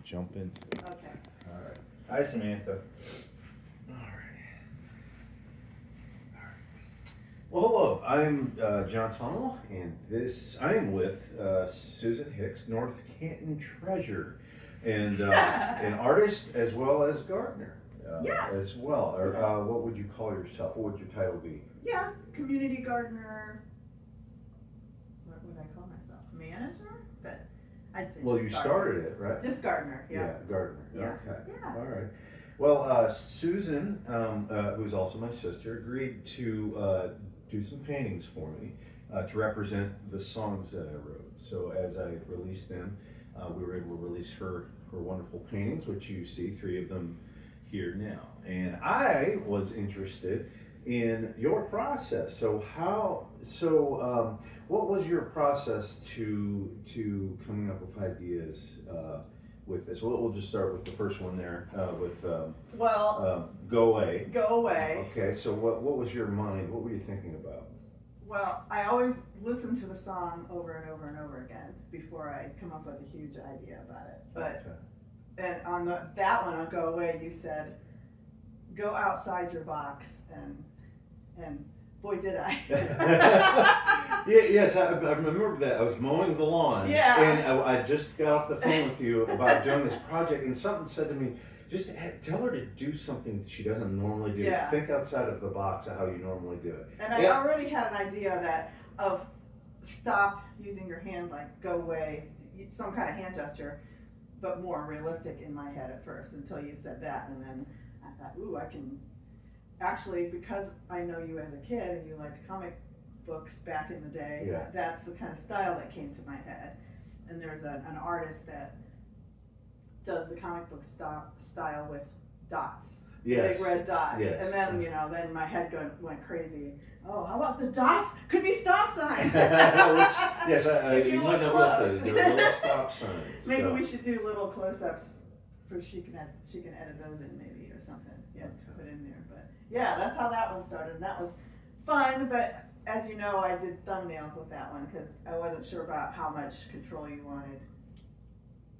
jump into it. Okay. All right. Hi, Samantha. All right. Well, hello. I'm John Tummel, and I am with Susan Hicks, North Canton Treasure, and an artist as well as gardener Yeah. as well. Or, what would you call yourself? What would your title be? Yeah, community gardener. What would I call myself? Manager? But I'd say Well, just you gardener. started it, right? Just gardener, yeah. Gardener. Yeah. Okay. Yeah. All right. Well, Susan, who's also my sister, agreed to do some paintings for me to represent the songs that I wrote. So as I released them, we were able to release her wonderful paintings, which you see 3 of them here now. And I was interested in your process. So what was your process to coming up with ideas with this? We'll just start with the first one there with Go Away. Go Away. Okay, so what was your mind? What were you thinking about? Well, I always listen to the song over and over and over again before I come up with a huge idea about it. But and on that one on Go Away, you said, go outside your box, and boy did I. Yes, I remember that. I was mowing the lawn, Yeah. and I just got off the phone with you about doing this project, and something said to me, just tell her to do something she doesn't normally do. Yeah. Think outside of the box of how you normally do it. And I already had an idea of stop using your hand, like go away, some kind of hand gesture, but more realistic in my head at first until you said that, and then I thought, ooh, I can actually, because I know you as a kid and you liked comic books back in the day. Yeah. That's the kind of style that came to my head. And there's an artist that does the comic book style with dots. Yes. Big red dots. Yes. And then, then my head went crazy. Oh, how about the dots? Could be stop signs. Yes, If you you might look know close. they're little stop signs. Maybe so. we should do little close-ups for she can edit those in maybe or something. Yeah, to put in there. But yeah, that's how that one started. And that was fun, but as you know, I did thumbnails with that one because I wasn't sure about how much control you wanted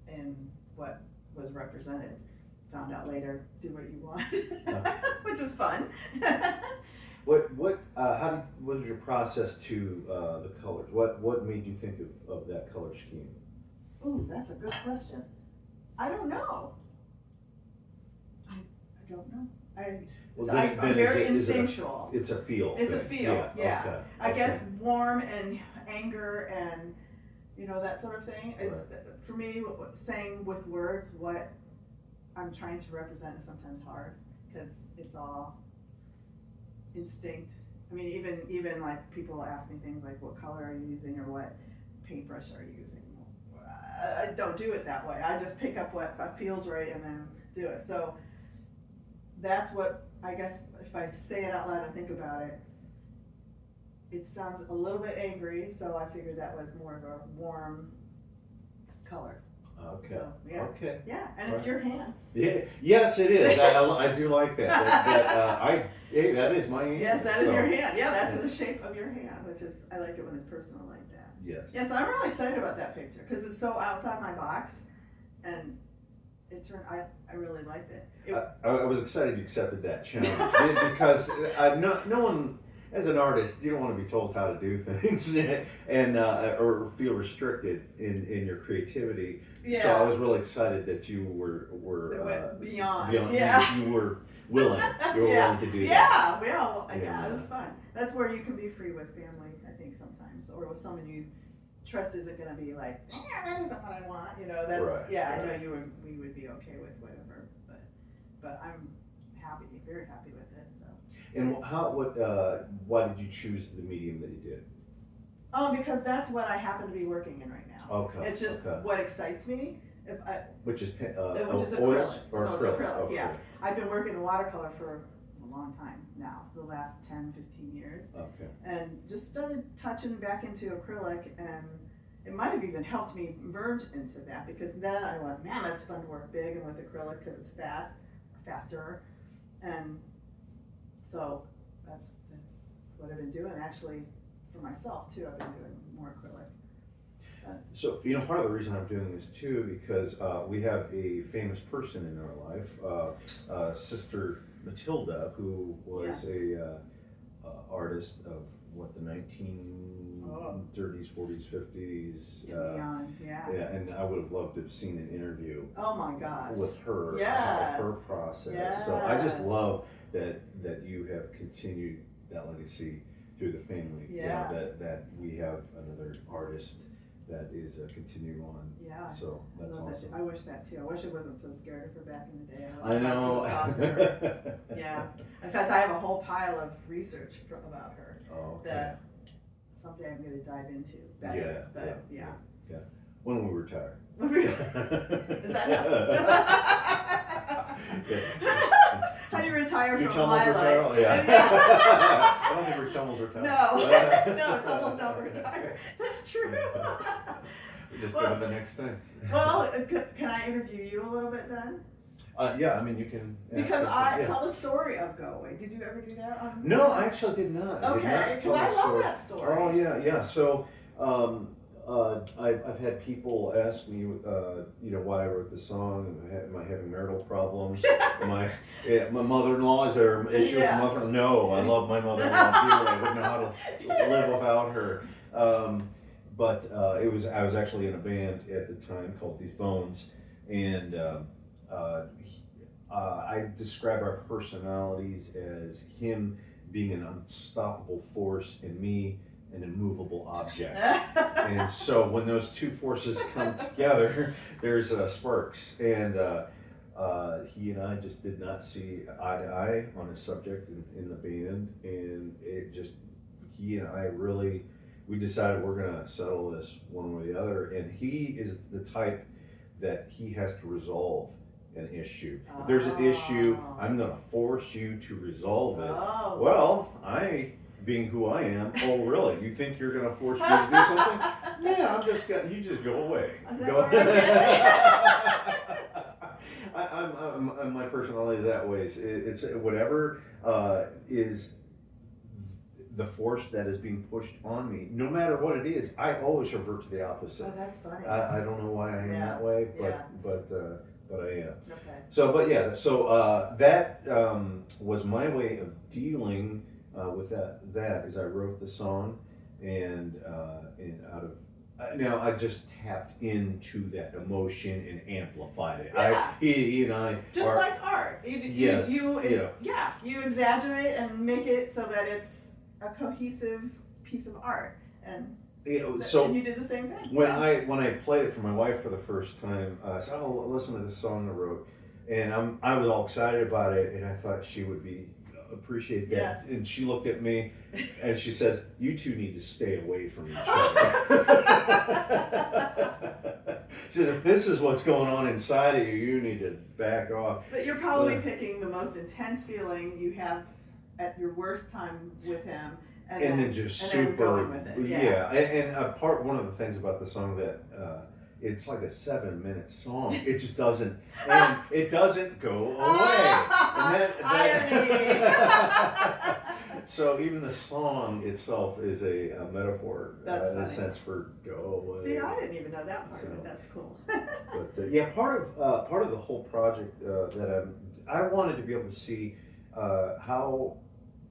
in what was represented. Found out later, do what you want, which is fun. How was your process to the colors? What made you think of that color scheme? Ooh, that's a good question. I don't know. I don't know. I'm very instinctual. It's a feel. It's a feel, yeah. Okay. I guess warm and anger and that sort of thing. It's for me, saying with words what I'm trying to represent is sometimes hard because it's all instinct. I mean, even like people ask me things like, what color are you using or what paintbrush are you using? I don't do it that way. I just pick up what feels right and then do it. So that's what, I guess, if I say it out loud and think about it, it sounds a little bit angry, so I figured that was more of a warm color. Okay. So, yeah. Okay. Yeah, and it's your hand. Yeah. Yes, it is. I do like that. Hey, that is my hand. Yes, that is your hand. Yeah, that's the shape of your hand, which is, I like it when it's personal like that. Yes. Yeah, so I'm really excited about that picture because it's so outside my box, and it turned. I really liked it. I was excited you accepted that challenge because no one, as an artist, you don't want to be told how to do things and or feel restricted in your creativity. Yeah. So I was really excited that you were it went beyond. Yeah. You were willing. You were willing to do that. Yeah, yeah, it was fun. That's where you can be free with family, I think, sometimes, or with someone you trust isn't going to be like, that isn't what I want. That's I know we would be okay with whatever, but I'm happy, very happy with it. So. And why did you choose the medium that you did? Because that's what I happen to be working in right now. Okay. It's just what excites me. Which is acrylic. Or no, acrylic. it's acrylic. Okay. Yeah, I've been working in watercolor for a long time now, the last 10, 15 years. Okay. And just started touching back into acrylic, and it might have even helped me merge into that because then I went, man, that's fun to work big and with acrylic because it's faster, and so that's what I've been doing actually for myself too. I've been doing more acrylic. So, you know, part of the reason I'm doing this too, because we have a famous person in our life, Sister Matilda, who was artist of what, the 1930s, 40s, 50s. Beyond, yeah. Yeah, and I would have loved to have seen an interview Oh my gosh. with her, Yes. of her process. Yes. So I just love that you have continued that legacy through the family. Yeah. That we have another artist that is continuing on. Yeah. So that's I love awesome. that. I wish that too. I wish I wasn't so scared of her back in the day. I know. Love to talk to her. Yeah. In fact, I have a whole pile of research about her Oh, okay. that someday I'm going to dive into better. Yeah, But yeah. When we retire. Is that how do you retire You from my Tummels retire? life? Yeah. I don't think we're Tummels retire. No, Tummels don't retire. That's true. We just go to the next thing. Well, can I interview you a little bit then? Yeah, I mean, you can. Because tell the story of Go Away. Did you ever do that on? No, I actually did not. Okay, because I love that story. Oh yeah. So, I've had people ask me, why I wrote the song. Am I having marital problems? My mother-in-law, is there an issue with mother? No, I love my mother-in-law dearly. I wouldn't know how to live without her. But I was actually in a band at the time called These Bones, and I describe our personalities as him being an unstoppable force and me an immovable object. And so when those two forces come together, there's sparks. And he and I just did not see eye to eye on a subject in the band, and he and I really, we decided we're gonna settle this one way or the other. And he is the type that he has to resolve an issue. If there's an issue, I'm gonna force you to resolve it. Oh. Well, being who I am, oh really? You think you're gonna force me to do something? Yeah, you just go away. I'm my personality is that way. It's whatever is the force that is being pushed on me, no matter what it is, I always revert to the opposite. Oh, that's funny. I don't know why I am that way, but I am. Okay. So that was my way of dealing with that is I wrote the song, and now I just tapped into that emotion and amplified it. Yeah. He and I just like art. You exaggerate and make it so that it's a cohesive piece of art, and so and you did the same thing. When I played it for my wife for the first time, I said, "Oh, listen to this song I wrote," and I was all excited about it, and I thought she would appreciate that. Yeah. And she looked at me, and she says, "You two need to stay away from each other." She says, "If this is what's going on inside of you, you need to back off." But you're probably picking the most intense feeling you have at your worst time with him, and then going with it. Yeah. And one of the things about the song that it's like a 7-minute song. It just doesn't, and it doesn't go away. Irony. So even the song itself is a metaphor in a sense for go away. See, I didn't even know that part of it. That's cool. But part of the whole project that I wanted to be able to see how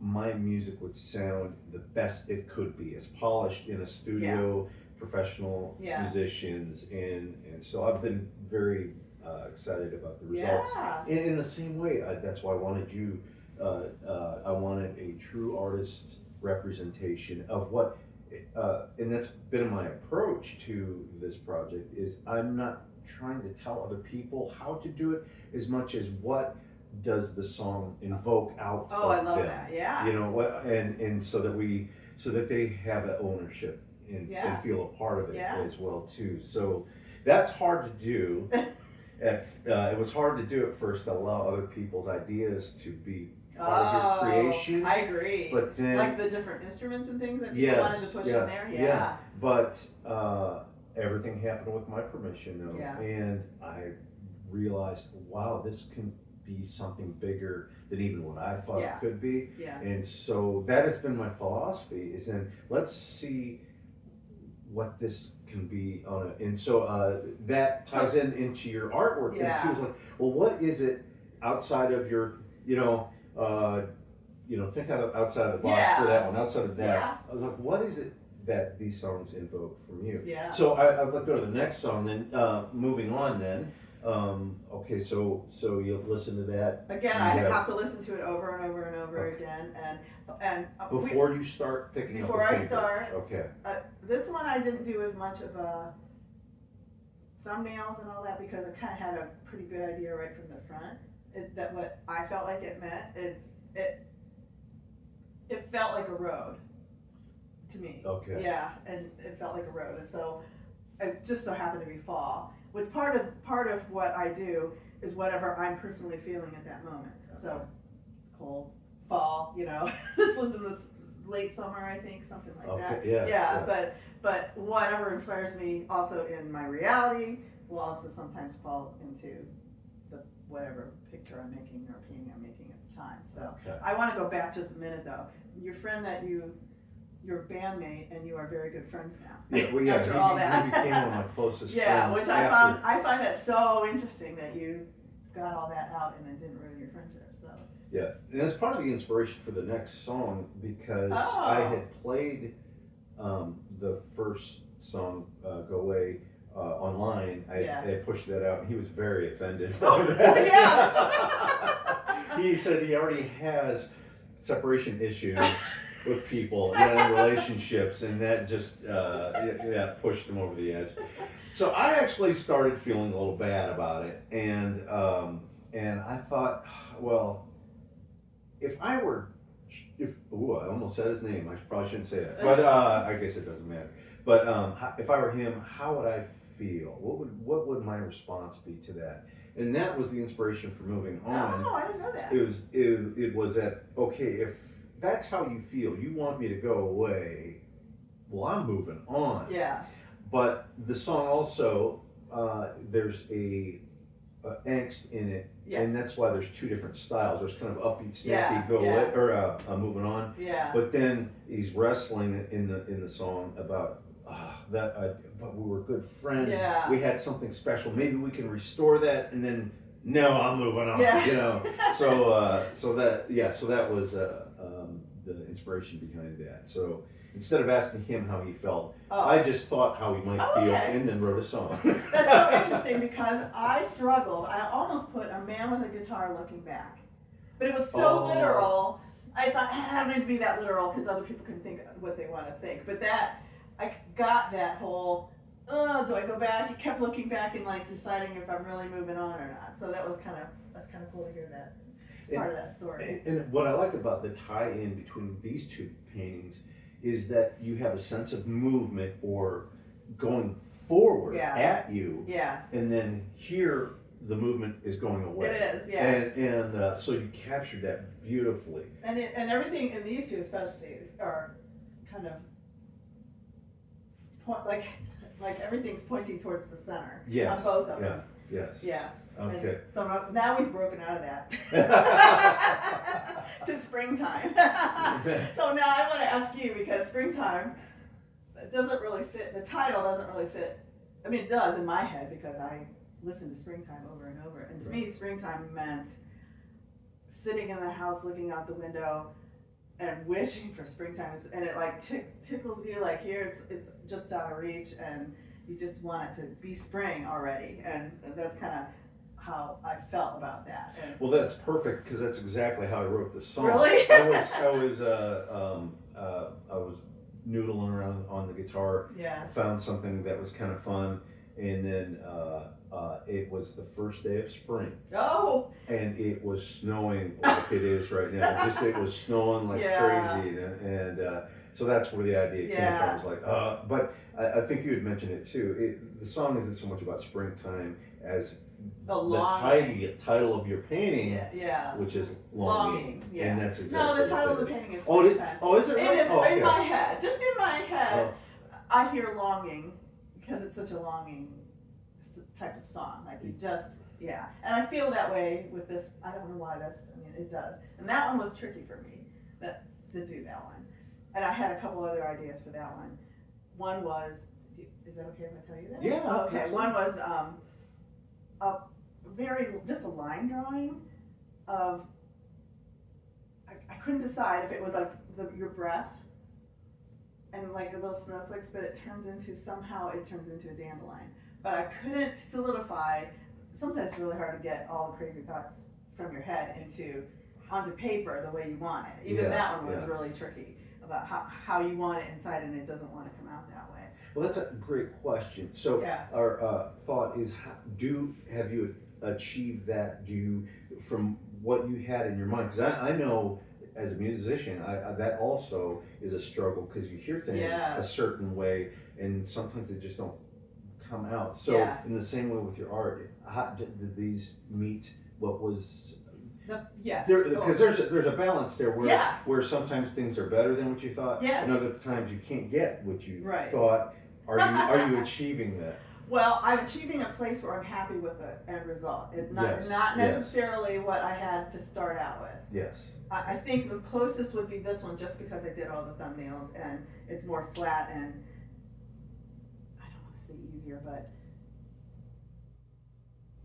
my music would sound the best it could be, as polished in a studio, professional musicians, and so I've been very excited about the results. And in the same way, that's why I wanted you. I wanted a true artist's representation of what, and that's been my approach to this project. Is I'm not trying to tell other people how to do it as much as what does the song invoke out of I love them. that. Yeah. You know what, and so that they have an ownership and feel a part of it as well too. So that's hard to do. It was hard to do at first to allow other people's ideas to be part of your creation. I agree. But then, like the different instruments and things that people wanted to push in there. Yeah. Yes. But everything happened with my permission, though, and I realized, wow, this can be something bigger than even what I thought it could be. Yeah. And so that has been my philosophy, is then let's see what this can be on a, and so that ties into your artwork Yeah. thing too. It's like, well, what is it outside of your, think outside of the box for that one. Outside of that, Yeah. I was like, what is it that these songs invoke from you? Yeah. So I'd like to go to the next song. Then moving on. Then okay, so you listen to that Again, I have to listen to it over and over and over again, and before you start picking before up. I start. Okay. This one I didn't do as much of thumbnails and all that because I kind of had a pretty good idea right from the front. That what I felt like it meant. It felt like a road to me. Okay. Yeah, and it felt like a road, and so it just so happened to be fall. Which part of what I do is whatever I'm personally feeling at that moment. So cold, fall, this was in the late summer, I think, something like that. Yeah. But whatever inspires me also in my reality will also sometimes fall into the whatever picture I'm making or painting I'm making at the time. So Okay. I want to go back just a minute though. Your friend your bandmate, and you are very good friends now. Yeah, well, After all that. he became one of my closest Yeah, friends. which I find that so interesting that you got all that out and it didn't ruin your friendship. So Yeah, and that's part of the inspiration for the next song because Oh. I had played the first song, Go Away, online. I pushed that out and he was very offended by that. Yeah. He said he already has separation issues with people in relationships, and that just pushed him over the edge. So I actually started feeling a little bad about it, and I thought, well, I almost said his name. I probably shouldn't say that, but I guess it doesn't matter. But if I were him, how would I feel? What would my response be to that? And that was the inspiration for moving on. Oh, I didn't know that. It was that, okay, if that's how you feel, you want me to go away, well, I'm moving on. Yeah. But the song also, there's a angst in it, Yes. and that's why there's two different styles. There's kind of upbeat, snappy, Yeah, go yeah. away, or moving on. Yeah. But then he's wrestling in the song about but we were good friends. Yeah. We had something special. Maybe we can restore that, and then no, I'm moving on. Yeah. So that was the inspiration behind that. So instead of asking him how he felt, I just thought how he might feel, and then wrote a song. That's so interesting because I struggled. I almost put a man with a guitar looking back, but it was so literal. I thought I don't need to be that literal because other people can think what they want to think. But I got that whole, do I go back? I kept looking back and like deciding if I'm really moving on or not. So that's kind of cool to hear that. It's part of that story. And what I like about the tie-in between these two paintings is that you have a sense of movement or going forward at you. Yeah. And then here the movement is going away. It is, yeah. And so you captured that beautifully. And everything in these two especially are kind of like everything's pointing towards the center. Yes. On both of them. Yes. Yeah. Okay. And so now we've broken out of that to springtime. So now I want to ask you, because springtime doesn't really fit. The title doesn't really fit. I mean, it does in my head because I listen to springtime over and over. And to me, springtime meant sitting in the house, looking out the window, and wishing for springtime. And it like tickles you. Like here, it's just out of reach, and you just want it to be spring already. And that's kind of how I felt about that. And well, that's perfect because that's exactly how I wrote the song. Really? I was noodling around on the guitar. Yeah. Found something that was kind of fun, and then it was the first day of spring. Oh. And it was snowing like it is right now. It was snowing like crazy, and so that's where the idea came from. I was like, but I think you had mentioned it too. The song isn't so much about springtime as the title of your painting, which is longing. Yeah. And that's exactly no, the title of the painting is springtime. Is it really? It is in my head. Just in my head, I hear longing because it's such a longing type of song. Like you just, and I feel that way with this. I don't know why it does. And that one was tricky for me to do that one. And I had a couple other ideas for that one. One was Is that okay if I tell you that? Yeah, Okay, absolutely. one was just a line drawing of, I couldn't decide if it was like your breath and like the little snowflakes, but it turns into a dandelion. But I couldn't solidify. Sometimes it's really hard to get all the crazy thoughts from your head onto paper the way you want it. Even that one was really tricky about how you want it inside, and it doesn't want to come out that way. Well, that's a great question. So our thought is, have you achieved that? From what you had in your mind? Because I know as a musician, that also is a struggle, because you hear things a certain way, and sometimes they just don't come out. So in the same way with your art, how did these meet? What was because there's a balance there where sometimes things are better than what you thought, and other times you can't get what you thought. Are you achieving that? Well, I'm achieving a place where I'm happy with the end result. It's not necessarily what I had to start out with. Yes. I think the closest would be this one, just because I did all the thumbnails and it's more flat, and I don't want to say easier, but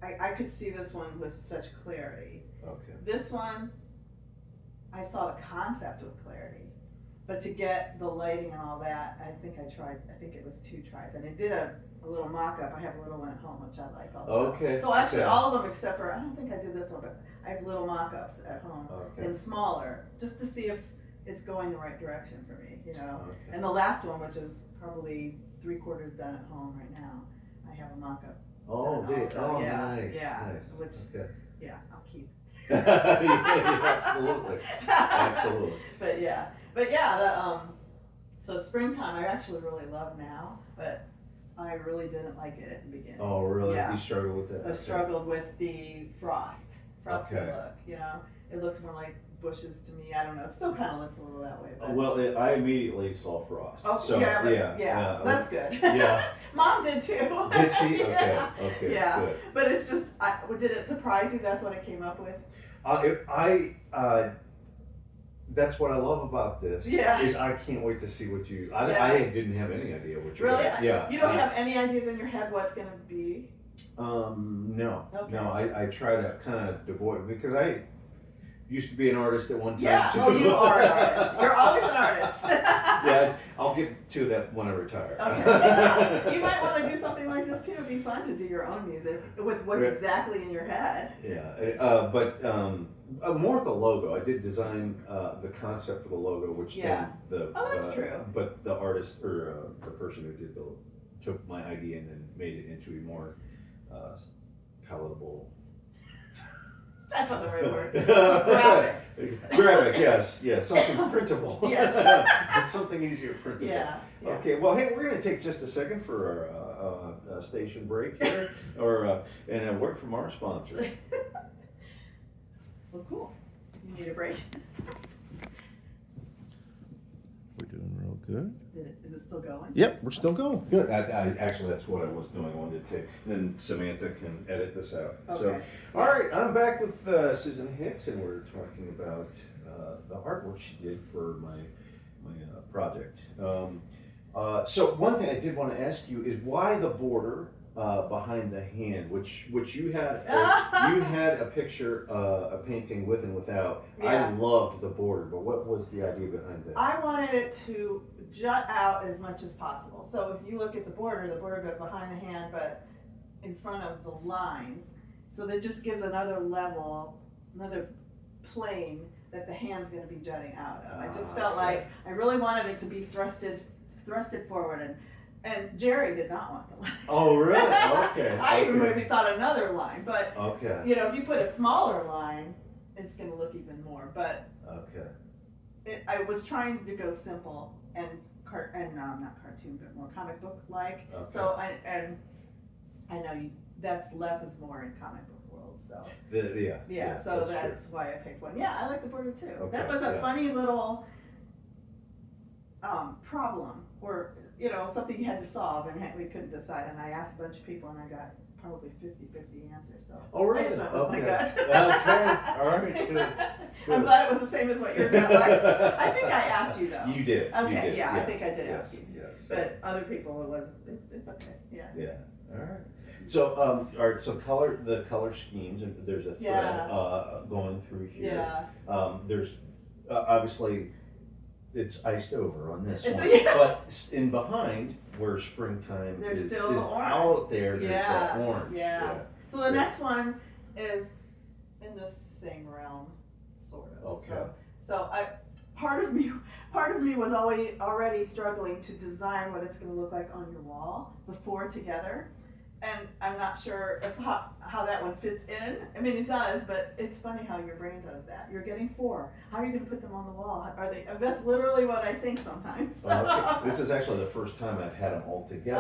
I could see this one with such clarity. Okay. This one, I saw the concept with clarity, but to get the lighting and all that, I think it was 2 tries, and I did a little mock-up. I have a little one at home, which I like also. Okay. So actually all of them except for, I don't think I did this one, but I have little mock-ups at home and smaller, just to see if it's going the right direction for me, you know. Okay. And the last one, which is probably 3/4 done at home right now, I have a mock-up. Oh, nice. Nice. Which, I'll keep. Absolutely. Absolutely. But so springtime I actually really love now, but I really didn't like it at the beginning. Oh, really? Yeah. You struggled with that? I struggled with the frosty look, you know. It looked more like bushes to me. I don't know. It still kind of looks a little that way. But... Well, I immediately saw frost. Oh, so, that's good. Yeah. Mom did too. Did she? Okay. Okay. Yeah. Good. But it's just, did it surprise you? That's what I came up with. That's what I love about this. Yeah. Is I can't wait to see what you. I didn't have any idea what you. Really? Yeah. You don't have any ideas in your head what's gonna be? No. Okay. No. I try to kind of avoid, because I used to be an artist at one time. Yeah. too. Oh, you are an artist. You're always an artist. Yeah. I'll get to that when I retire. Okay. Yeah. You might want to do something like this too. It'd be fun to do your own music with what's exactly in your head. Yeah. But more with the logo. I did design the concept for the logo, which then that's true. But the artist, or the person who did took my idea and then made it into a more palatable. That's not the right word. Graphic. Graphic, yes, something printable. Yes. It's something easier printable. Yeah. Okay, well, hey, we're going to take just a second for our station break here, and a word from our sponsor. Well, cool. You need a break. We're doing real good. Is it still going? Yep, we're still going. Good. Actually, that's what I was doing. I wanted to take, then Samantha can edit this out. Okay. So, all right, I'm back with Susan Hicks, and we're talking about the artwork she did for my project. So one thing I did want to ask you is why the border behind the hand, which you had. You had a picture, a painting with and without. Yeah. I loved the border, but what was the idea behind that? I wanted it to jut out as much as possible. So if you look at the border goes behind the hand, but in front of the lines. So that just gives another level, another plane that the hand's going to be jutting out of. I just felt like I really wanted it to be thrusted forward, and Jerry did not want the lines. Oh, really? Okay. I even maybe thought another line, but okay. you know, if you put a smaller line, it's going to look even more. But okay. I was trying to go simple and not cartoon, but more comic book like. Okay. So I know that's less is more in comic book world. So so that's why I picked one. Yeah, I like the border too. Okay, That was a funny little problem, or something you had to solve, and we couldn't decide. And I asked a bunch of people, and I got probably 50-50 answers. So oh, really? I just went with my gut. Okay. All right. Good. I'm glad it was the same as what you're about. I think I asked you though. You did. Okay, You did. yeah, I think I did Yes, ask you. Yes. But other people, it's okay, yeah. Yeah, all right. So, all right, so the color schemes, and there's a thread, Yeah. going through here. Yeah. There's, obviously, it's iced over on this It's- one, yeah. but in behind, where springtime There's is still the orange. out there, there's that Yeah, orange. yeah. So the Yeah. next one is in the same realm, sort of. Okay. So part of me was already struggling to design what it's going to look like on your wall, the four together, and I'm not sure how that one fits in. I mean, it does, but it's funny how your brain does that. You're getting four. How are you going to put them on the wall? Are they? That's literally what I think sometimes. Okay. This is actually the first time I've had them all together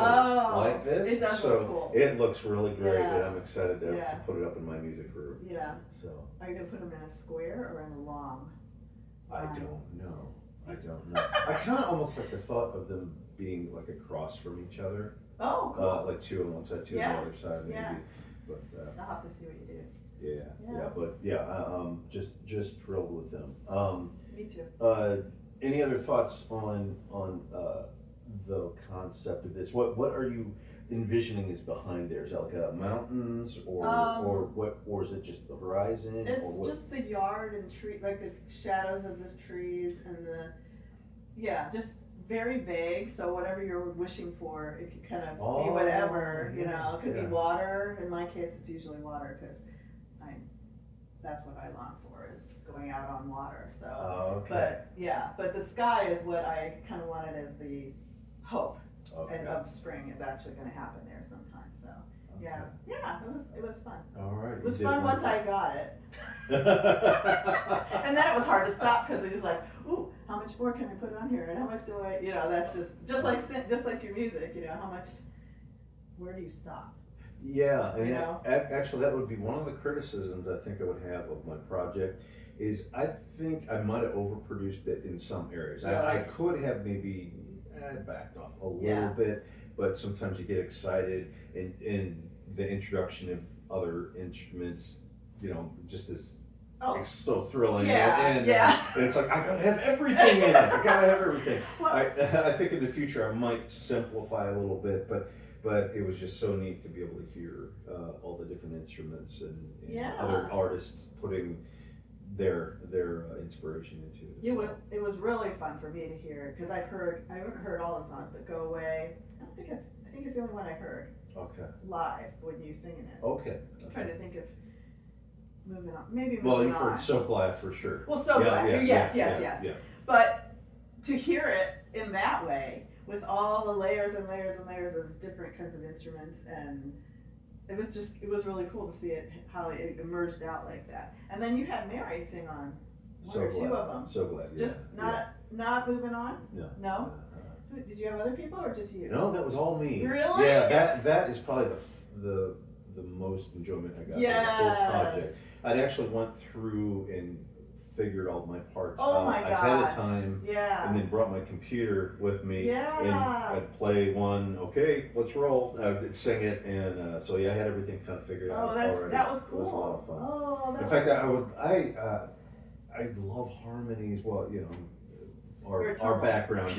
like this. It does so look cool. It looks really great, Yeah. and I'm excited to Yeah. put it up in my music room. Yeah. So Are you going to put them in a square or in a long? I don't know. I kind of almost like the thought of them being like across from each other, Oh, cool. like two on one side, two on Yeah. the other side, maybe. Yeah. But I'll have to see what you do. yeah, Yeah. but just thrilled with them. Me too. Any other thoughts on the concept of this? What are you envisioning is behind there? Is that like mountains or what, or is it just the horizon? or It's what? just the yard and tree, like the shadows of the trees and just very vague. So whatever you're wishing for, it could kind of be whatever, you know. It could be water. In my case, it's usually water because that's what I long for, is going out on water. So, Okay. but the sky is what I kind of wanted as the hope Okay. of spring is actually going to happen there sometime. So. Yeah, it was fun. All right. It was fun once I got it. And then it was hard to stop because it was like, ooh, how much more can I put on here? And how much do I, that's just like your music, how much, where do you stop? Yeah, and You know? actually that would be one of the criticisms I think I would have of my project is I think I might have overproduced it in some areas. I could have maybe backed off a little bit, but sometimes you get excited and the introduction of other instruments, just as it's so thrilling. And it's like, I gotta have everything in it. I gotta have everything. Well, I think in the future I might simplify a little bit, but it was just so neat to be able to hear all the different instruments and other artists putting their inspiration into it. It was really fun for me to hear because I haven't heard all the songs, but Go Away. I think it's the only one I heard live when you singing it. Okay. I'm trying to think of moving on. Maybe moving Well, you've on. heard So Glad for sure. Well, So Glad. Yes. Yeah. But to hear it in that way, with all the layers and layers and layers of different kinds of instruments, and it was really cool to see it, how it emerged out like that. And then you had Mary sing on one or two of them. So Glad, yeah. Just not moving on? No. No? Did you have other people or just you? No, that was all me. Really? Yeah, that is probably the most enjoyment I got from the whole project. I'd actually went through and figured all my parts out ahead of time, and then brought my computer with me, and I'd play one. Okay, let's roll. I'd sing it, and so I had everything kind of figured out already. That was cool. It was a lot of fun. Oh, in fact, I love harmonies. Well, our background,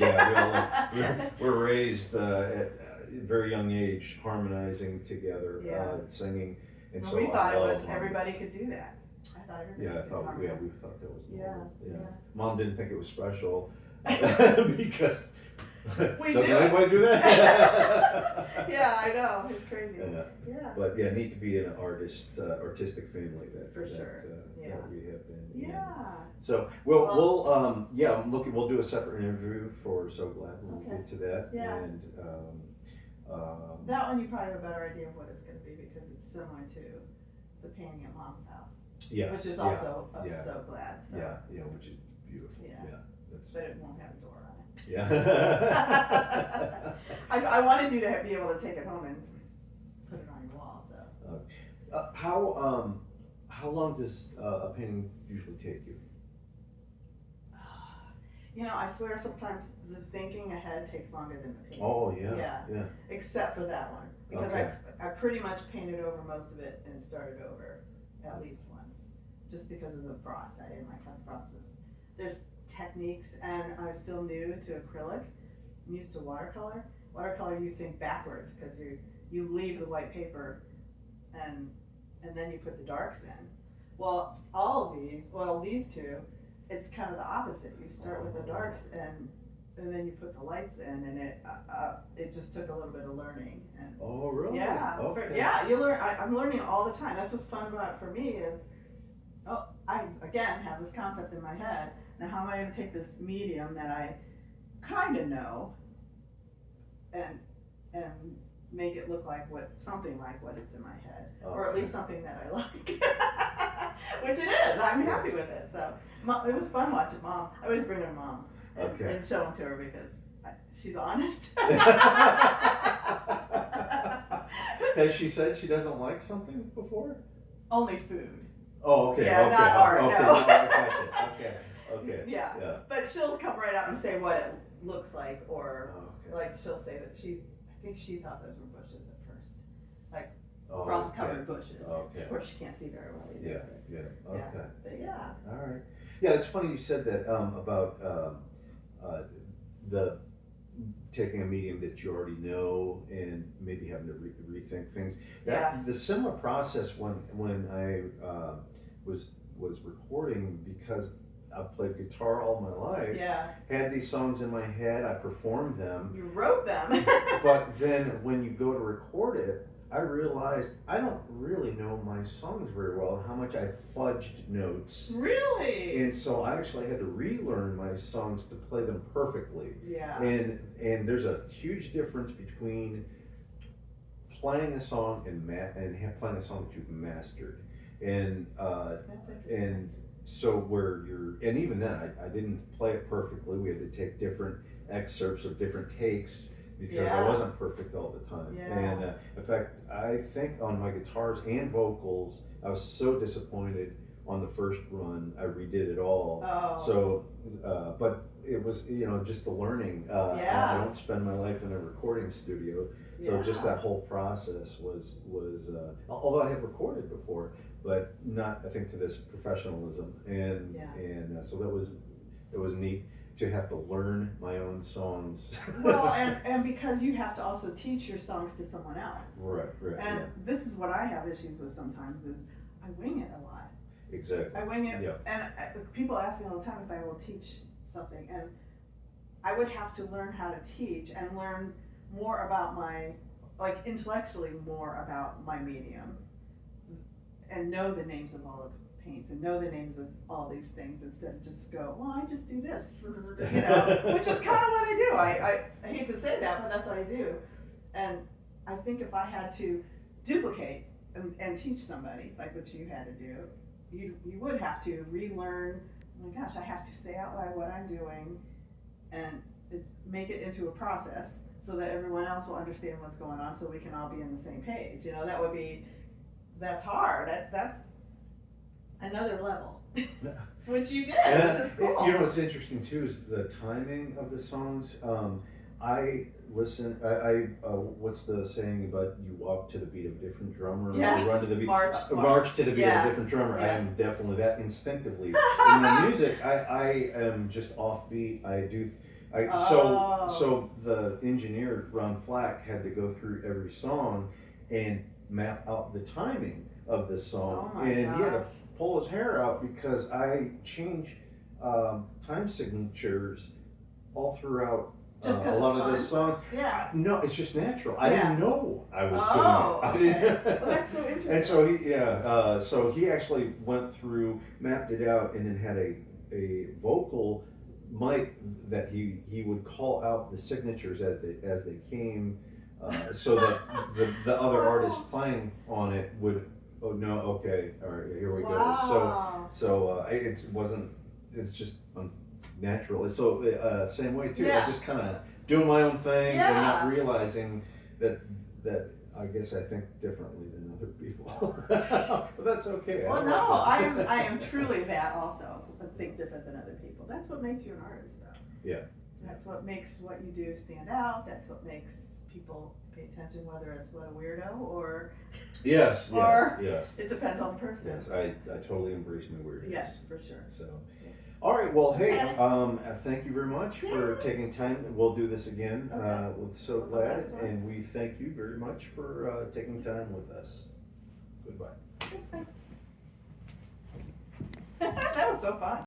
we're raised at a very young age harmonizing together, singing, and so we thought harmonies. everybody could do that. I thought everybody could harmonize. we thought that was normal. Yeah. Mom didn't think it was special because We doesn't do. anybody do that? Yeah, I know. It's crazy. Yeah. But neat to be in an artistic family that For sure. that we have been. Yeah. So we'll do a separate interview for So Glad. We'll get to that. Yeah. And that one you probably have a better idea of what it's going to be because it's similar to the painting at Mom's house. yeah, Which is also yeah. So Glad. So. yeah, which is beautiful. Yeah. That's, But it won't have a door on it. yeah. I wanted you to be able to take it home and put it on your wall. So. How long does a painting usually take you? I swear sometimes the thinking ahead takes longer than the painting. Oh yeah. Except for that one, because I pretty much painted over most of it and started over at least once, just because of the frost. I didn't like how the frost was. There's techniques, and I was still new to acrylic. I'm used to watercolor. Watercolor, you think backwards because you leave the white paper, and then you put the darks in. Well, these two, it's kind of the opposite. You start with the darks and then you put the lights in, and it just took a little bit of learning. And Oh, really? yeah, Okay. you learn. I'm learning all the time. That's what's fun about it for me is, I again have this concept in my head. Now, how am I going to take this medium that I kind of know, and make it look like something like what it's in my head, or at least something that I like, which it is. I'm happy with it. So it was fun watching Mom. I always bring her to Mom's and show them to her because she's honest. Has she said she doesn't like something before? Only food. Oh, okay. Yeah, okay. not art. Okay, No. I gotcha. Okay. Yeah. Yeah. But she'll come right out and say what it looks like, or Okay. like she'll say that I think she thought those were bushes at first, like Oh, frost-covered bushes. Okay. Of course, she can't see very well either. Yeah. but- Okay. Yeah. But yeah. All right. Yeah, it's funny you said that about the taking a medium that you already know and maybe having to rethink things. The similar process when I was recording, because I've played guitar all my life. Yeah. Had these songs in my head, I performed them. You wrote them. But then when you go to record it, I realized I don't really know my songs very well, how much I fudged notes. Really? And so I actually had to relearn my songs to play them perfectly. Yeah. And there's a huge difference between playing a song and playing a song that you've mastered. And That's interesting. and so and even then I didn't play it perfectly. We had to take different excerpts of different takes because I wasn't perfect all the time. Yeah. And in fact, I think on my guitars and vocals, I was so disappointed on the first run. I redid it all. Oh. So, but it was, just the learning. I don't spend my life in a recording studio. So just that whole process was although I had recorded before, but not, I think, to this professionalism. And so it was neat to have to learn my own songs. Well, and because you have to also teach your songs to someone else. Right. And this is what I have issues with sometimes is I wing it a lot. Exactly. I wing it, Yeah. and people ask me all the time if I will teach something, and I would have to learn how to teach and learn more about intellectually more about my medium, and know the names of all the paints and know the names of all these things instead of just go, well, I just do this, which is kind of what I do. I hate to say that, but that's what I do. And I think if I had to duplicate and teach somebody like what you had to do, you would have to relearn, oh my gosh, I have to say out loud what I'm doing and make it into a process so that everyone else will understand what's going on so we can all be on the same page. That's hard. That's another level, which you did, which is cool. What's interesting too is the timing of the songs. I listen. What's the saying about you walk to the beat of a different drummer? Yeah. Or run to the beat. March to the beat of a different drummer. Yeah. I am definitely that instinctively. In the music, I am just offbeat. So the engineer Ron Flack had to go through every song and map out the timing of this song, Oh my and he had to gosh. pull his hair out because I change time signatures all throughout Just 'cause a lot it's of the fun? songs. Yeah. No, it's just natural. I Yeah. didn't know I was Oh, doing it. I okay. didn't- Well, that's so interesting. And so he actually went through, mapped it out, and then had a vocal mic that he would call out the signatures as they came, so that the other artist playing on it would, oh no, okay, all right, here we Wow. go. So it's just natural. So same way too. Yeah. I just kind of doing my own thing and not Yeah. realizing that I guess I think differently than other people. But that's okay. Well, no, I am truly that also. I think different than other people. That's what makes you an artist, though. Yeah. That's what makes what you do stand out. That's what makes people pay attention, whether it's what a weirdo or Yes, yes, Or- yes. it depends on the person. Yes, I totally embrace my weirdness. Yes, for sure. So, all right, well, hey, Okay. thank you very much for Yay. taking time. We'll do this again. Okay. We're so With the glad, last one. and we thank you very much for taking time with us. Goodbye. That was so fun.